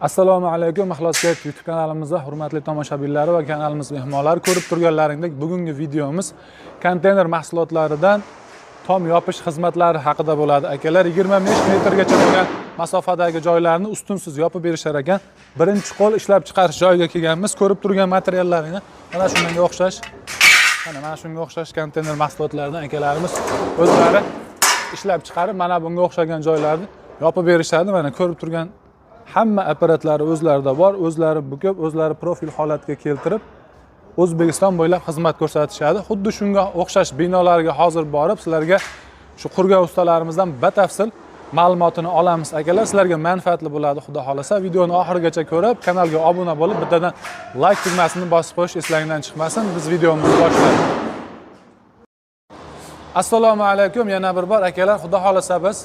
Assalomu alaykum, Ixlosket YouTube kanalimizda hurmatli tomoshabinlari va kanalimiz mehmonlari, ko'rib turganlaringdek bugungi videomiz konteyner mahsulotlaridan tom yopish xizmatlari haqida bo'ladi. Akalar 25 metrgacha bo'lgan masofadagi joylarni ustunsiz yopib berishar ekan. Birinchi qo'l ishlab chiqarish joyiga kelganmiz. Ko'rib turgan materiallarini mana shunga o'xshash, mana shunga o'xshash konteyner mahsulotlaridan akalarimiz o'zlari ishlab chiqarib, mana bunga o'xshagan joylarni yopib berishadi. Mana ko'rib turgan hamma apparatlari o'zlarida bor, o'zlari bukib, o'zlari profil holatga keltirib, O'zbekiston bo'ylab xizmat ko'rsatishadi. Xuddi shunga o'xshash binolarga hozir borib, sizlarga shu qurgan ustalarimizdan batafsil ma'lumotini olamiz. Akalar, sizlarga manfaatli bo'ladi, xudo xolasa. Videoni oxirigacha ko'rib, kanalga obuna bo'lib, bittadan like tugmasini bosib qo'yish eslaridan chiqmasin. Biz videomizni boshlaymiz. Assalomu alaykum, yana bir bor akalar, xudo xolasa biz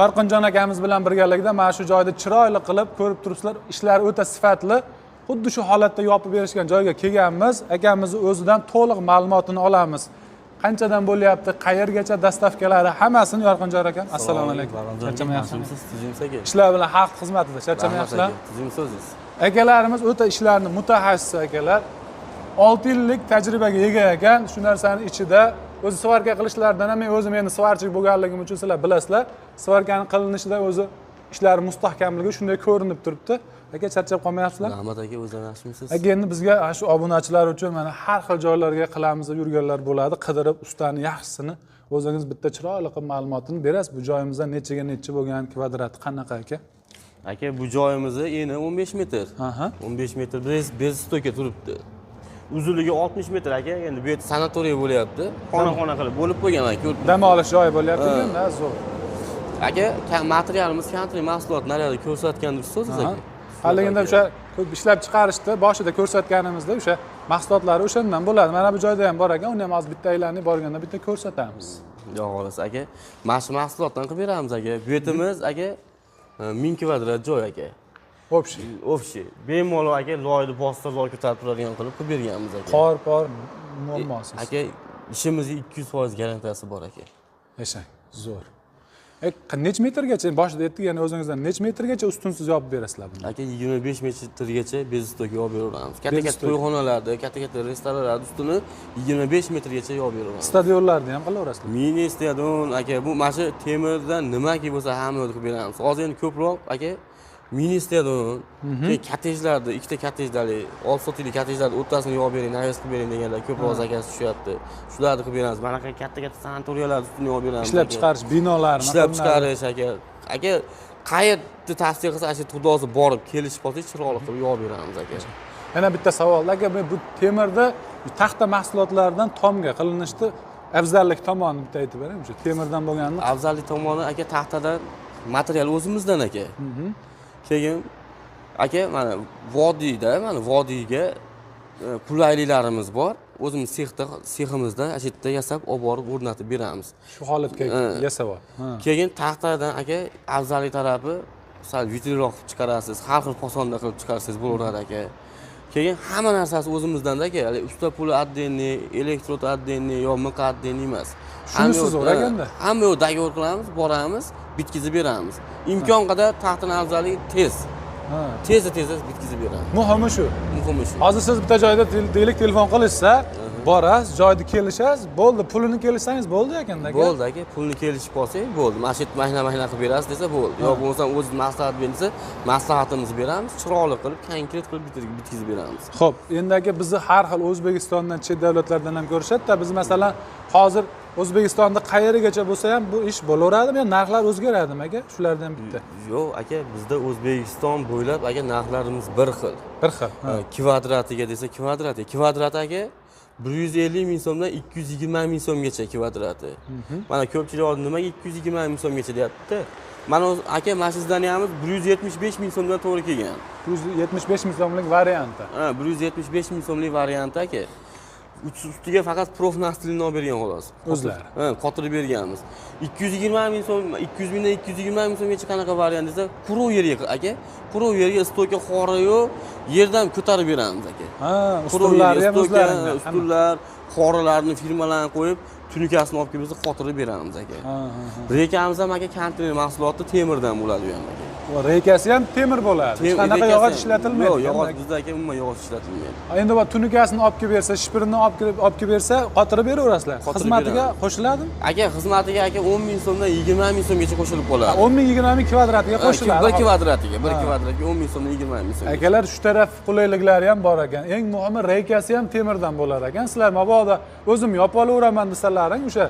Yorqinjon akamiz bilan birgalikda mana shu joyda chiroyli qilib ko'rib turibsizlar, ishlari o'ta sifatli. Xuddi shu holatda yopib berishgan joyga kelganmiz. Akamizning o'zidan to'liq ma'lumotini olamiz. Qanchadan bo'lyapti, qayergacha dastavkalari, hammasini Yorqinjon akam. Assalomu alaykum. Charchamayapsizmi? Tuzimsaga. Ishlar bilan xalq xizmatida charchamayapsizlar? Tuzimsiz. Akalarimiz o'ta ishlarni mutaxassisi akalar. 6 yillik tajribaga ega ekan. Shu narsani ichida o'zi svarka qilishlaridan ham men o'zim endi svarchik bo'lganligim uchun sizlar bilasizlar. Svarkani qilinishida o'zi ishlari mustahkamligi shunday ko'rinib turibdi. Aka, charchab qolmayapsizlar? Rahmat aka, o'zing yaxshimisiz? Aka, endi bizga shu obunachilar uchun mana har xil joylarga qilamiz deb yurganlar bo'ladi. Qidirib ustani yaxshisini o'zingiz bitta chiroyli qilib ma'lumotini berasiz. Bu joyimizda nechaga necha bo'lgan, kvadrat qanaqa aka? Aka, bu joyimizni eni 15 metr. 15 metr bez stoyka turibdi. Uzunligi 60 metr aka. Endi bu yerda sanatoriya bo'lyapti. Xona-xona qilib bo'lib qo'ygan aka. Dam olish joyi bo'lyapti-da, zo'r. Aka, materialimiz konteyner mahsulot naryoqda ko'rsatgandirsiz aka. Haligida o'sha ko'p ishlab chiqarishdi, boshida ko'rsatganimizda o'sha mahsulotlari o'shandan bo'ladi. Mana bu joyda ham bor ekan, uni ham hozir bitta aylanib borganda bitta ko'rsatamiz. Yo, xolos aka. Mana shu mahsulotdan qilib beramiz aka. Bu yerimiz aka 1000 kvadrat joy aka. Общий. Bemalol aka, loyni bostirib loy ko'tarib turadigan qilib berganmiz aka. Qor muammosiz. Aka, ishimizga 200% garantiyasi bor aka. Eshak, zo'r. Necha metrgacha boshida aytdik, yana o'zingizdan necha metrgacha ustunsiz yopib berasizlar buni? Aka, 25 metrgacha bez stoyka yopib beraveramiz. Katta-katta to'yxonalarda, katta-katta restoranlarda ustuni 25 metrgacha yopib beraveramiz. Stadionlarda ham qilaverasizlar. Mini stadion aka, bu mana shu temirdan nimaki bo'lsa hammasini qilib beramiz. Hozir endi ko'proq aka mini stadion, kottejlarda, ikkita kottejlarli, 6 sotiklik kottejlarni o'rtasini yopib bering, navaz qilib bering deganlar ko'proq zakaz tushyapti. Shularni qilib beramiz. Mana shu katta-katta sanatoriyalarni ustini yopib beramiz. Ishlab chiqarish binolarni, ishlab chiqarish aka. Aka, qayerda tavsiya qilsa, shu xudosi borib kelish qolsa, chiroyli qilib yopib beramiz aka. Yana bitta savol, aka, bu temirda taxta mahsulotlaridan tomga qilinishni afzallik tomonini bitta aytib bering. O'sha temirdan bo'lganini. Afzallik tomoni aka, taxtadan material o'zimizdan aka. Keyin aka, mana vodiyga qulayliklarimiz bor. O'zimiz seximizda shu yerda yasab olib borib o'rnatib beramiz. Shu holatga yasab ol. Keyin taxtadan aka, afzallik tarafi sal vitrinroq qilib chiqarasiz, har xil fasonda qilib chiqarsangiz bo'laveradi aka. Keyin hamma narsasi o'zimizdan aka, usta puli отдельный, elektrod отдельный, yo miq отдельный emas. Shunisi zo'r ekanda. Hamma yo'q dogovor qilamiz, boramiz, bitkizib beramiz. Imkon qadar taxtani afzalligi tez. Tezda bitkizib beramiz. Muhimi shu. Muhimi shu. Hozir siz bitta joyda deylik telefon qilishsa, borasiz, joyda kelishasiz, bo'ldi, pulini kelishsangiz bo'ldi ekanda aka. Bo'ldi aka, pulni kelishib qolsangiz bo'ldi. Mana shu mashina qilib berasiz desa bo'ldi. Yo bo'lmasa o'zingiz maslahat bersa, maslahatimizni beramiz, chiroyli qilib, konkret qilib bitkizib beramiz. Xo'p, endi aka, bizni har xil O'zbekistondan, chet davlatlardan ham ko'rishadi-da. Biz masalan hozir O'zbekistonda qayergacha bo'lsa ham bu ish bo'laveradimi yo narxlar o'zgaradimi aka? Shulardan bitta. Yo'q aka, bizda O'zbekiston bo'ylab aka narxlarimiz bir xil. Bir xil. Kvadratiga desa kvadrat aka 150 ming so'mdan 220 ming so'mgacha kvadrati. Mana ko'pchilik oldin nimaga 220 ming so'mgacha deyapti? Mana aka, mashinamiz 175 ming so'mdan to'g'ri kelgan. 175 ming so'mlik varianti. 175 ming so'mlik varianti aka. Ustiga faqat profnastilni olib bergan xolos. O'zlari. Qotirib berganmiz. 220 ming so'm, 200 mingdan 220 ming so'mgacha qanaqa variant desa, qurov yerga aka, qurov yerga stoyka xori yo'q, yerdan ko'tarib beramiz aka. Ustunlarni ham o'zlaringdan. Ustunlar, xorilarni firmalarni qo'yib, tunikasini olib kelib biz qotirib beramiz aka. Ha. Reykamiz ham aka konteyner mahsuloti temirdan bo'ladi bu ham aka. Va reykasi ham temir bo'ladi. Hech qanaqa yog'och ishlatilmaydi. Yo'q, yog'och bizda aka umuman yog'och ishlatilmaydi. Endi bu tunikasini olib kelib bersa, shpirini olib kelib bersa, qotirib beraverasizlar. Xizmatiga qo'shiladimi? Aka xizmatiga aka 10 ming so'mdan 20 ming so'mgacha qo'shilib qoladi. 10 ming 20 ming kvadratiga qo'shiladi. 1 kvadratiga 10 ming so'mdan 20 ming so'm. Akalar shu taraf qulayliklari ham bor ekan. Eng muhimi reykasi ham temirdan bo'lar ekan. Sizlar mabodo o'zim yopib olaveraman desalaring, o'sha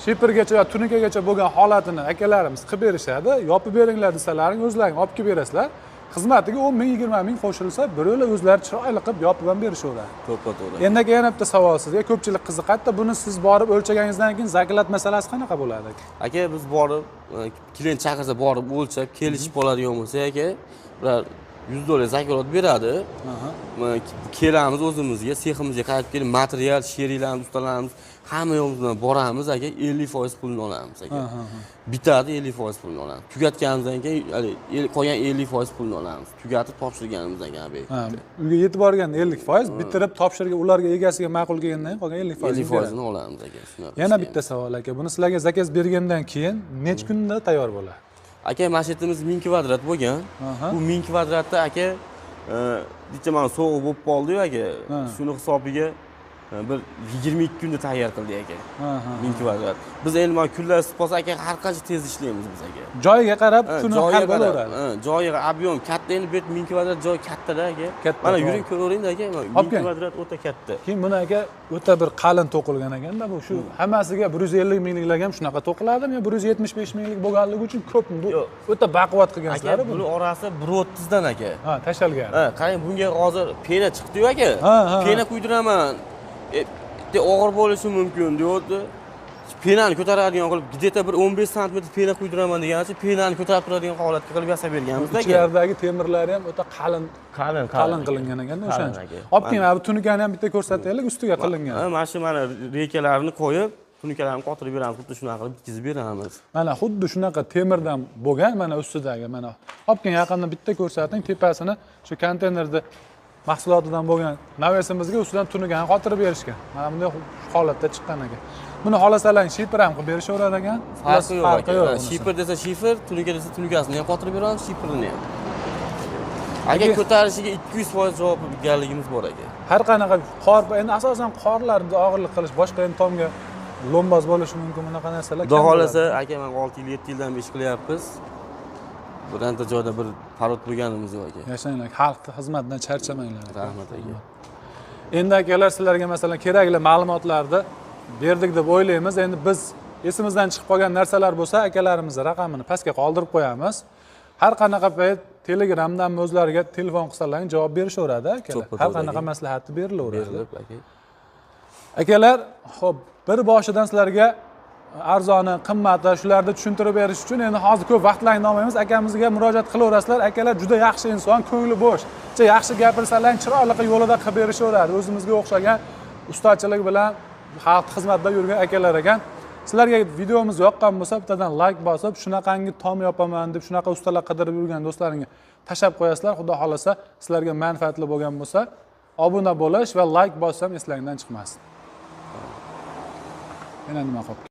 shipirgacha va tunikagacha bo'lgan holatini akalarimiz qilib berishadi. Yopib beringlar desalaring, o'zlaring olib kelib berasizlar. Xizmatiga 10 ming 20 ming qo'shilsa, biro'la o'zlari chiroyli qilib yopib ham berishaveradi. To'ppa-to'g'ri. Endi yana bitta savol sizga, ko'pchilik qiziqadi. Buni siz borib o'lchaganingizdan keyin zakolat masalasi qanaqa bo'ladi? Aka biz borib, klient chaqirsa borib o'lchab, kelishib oladigan bo'lsa aka, ular $100 zakolat beradi. Kelamiz o'zimizga, seximizga qaytib kelib, material, sheriklarimiz, ustalarimiz hamma yo'limizdan boramiz aka, 50% pulini olamiz aka. Bitadi 50% pulini olamiz. Tugatganimizdan keyin qolgan 50% pulini olamiz. Tugatib topshirganimizdan keyin Uyga yetib borganda 50%, bitirib topshirgan ularga egasiga ma'qul kelgandan keyin qolgan 50% ni olamiz aka. Yana bitta savol aka, buni sizlarga zakaz bergandan keyin necha kunda tayyor bo'ladi? Aka, masjidimiz 1000 kvadrat bo'lgan. Bu 1000 kvadratda aka bitta mana sovuq bo'lib qoldi-yu aka. Shuni hisobiga bir 22 kunda tayyor qildik aka. 1000 kvadrat. Biz endi mana kunlar isitsa aka har qancha tez ishlaymiz biz aka. Joyiga qarab shuni hal bo'laveradi. Joyiga ob'yom katta, endi bu 1000 kvadrat joy katta-da aka. Mana yuring ko'ravering aka, 1000 kvadrat o'ta katta. Keyin buni aka o'ta bir qalin to'qilgan ekanda, bu shu hammasiga 150 mingliklar ham shunaqa to'qiladimi yo 175 minglik bo'lganligi uchun ko'pmi? Bu o'ta baquvvat qilgansizlar bu. Buni orasi 130 dan aka. Ha, tashalgan. Ha, qarang, bunga hozir pena chiqdi-yu aka. Pena quydiraman. Og'ir bo'lishi mumkin deyapti. Penani ko'taradigan qilib, где-то bir 15 sm pena quydiraman deganicha, penani ko'tarib turadigan holatga qilib yasab berganmiz-da. Ichkaridagi temirlari ham o'ta qalin qilingan ekanda o'shaning. Olib kelin, bu tunikani ham bitta ko'rsataylik, ustiga qilingan. Mana shu mana reykalarni qo'yib, tunikalarni qotirib beramiz, xuddi shunaqa qilib bitkizib beramiz. Mana xuddi shunaqa temirdan bo'lgan, mana ustidagi mana. Olib kelin, yaqindan bitta ko'rsating, tepasini shu konteynerda mahsulotidan bo'lgan navesimizga ustidan tunikani qotirib berishgan. Mana bunday holatda chiqqan ekan. Buni xolasalang shifr ham qilib berishaverar ekan. Farqi yo'q. Shifr desa shifr, tunika desa tunikasini ham qotirib beramiz, shifrini ham. Agar ko'tarishiga 200% javob berganligimiz bor ekan. Har qanaqa qor, endi asosan qorlarni og'irlik qilish, boshqa ham tomga lombaz bo'lishi mumkin bunaqa narsalar. Xudo xolasa, aka men 6 yil, 7 yildan ish qilyapmiz. Biranta joyda bir parod bo'lganimiz yo'q aka. Yashanglar, xalqning xizmatidan charchamanglar. Rahmat aka. Endi akalar sizlarga masalan kerakli ma'lumotlarni berdik deb o'ylaymiz. Endi biz esimizdan chiqib qolgan narsalar bo'lsa, akalarimizni raqamini pastga qoldirib qo'yamiz. Har qanaqa payt Telegramdan o'zlariga telefon qilsalaring javob berishaveradi akalar. Har qanaqa maslahatni berilaveradi. Akalar, xo'p, bir boshidan sizlarga arzoni, qimmati shularni tushuntirib berish uchun endi hozir ko'p vaqtlaringni olmaymiz. Akamizga murojaat qilaverasizlar. Akalar juda yaxshi inson, ko'ngli bo'sh. Yaxshi gapirsalang, chiroyli qilib yo'lida qilib berishaveradi. O'zimizga o'xshagan ustachilik bilan xalq xizmatida yurgan akalar ekan. Sizlarga videomiz yoqqan bo'lsa, bittadan like bosib, shunaqangi tom yopaman deb, shunaqa ustalar qidirib yurgan do'stlaringga tashab qo'yasizlar. Xudo xolasa, sizlarga manfaatli bo'lgan bo'lsa, obuna bo'lish va like bossam eslaringdan chiqmasin. Yana nima qolibdi?